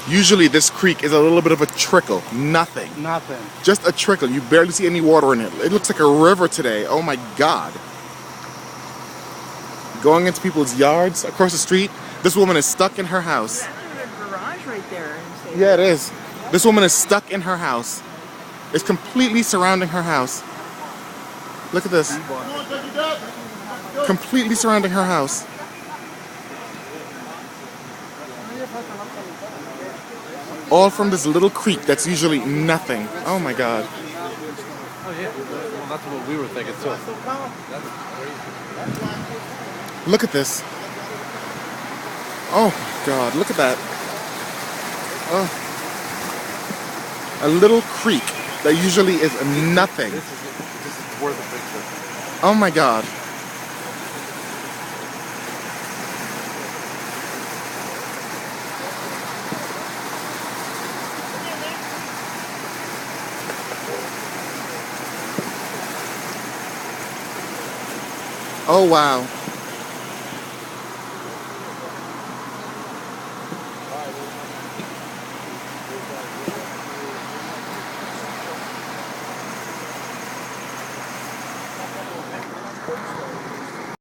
Usually this creek is a little bit of a trickle. Nothing. Nothing. Just a trickle. You barely see any water in it. It looks like a river today. Oh my God. Going into people's yards across the street. This woman is stuck in her house. There's a garage right there. Yeah, it is. This woman is stuck in her house. It's completely surrounding her house. Look at this. Completely surrounding her house. All from this little creek that's usually nothing. Oh my God. Oh yeah. Well, that's what we were thinking too. Look at this. Oh my God, look at that. Oh. A little creek that usually is nothing. This is worth a picture. Oh my God. Oh wow.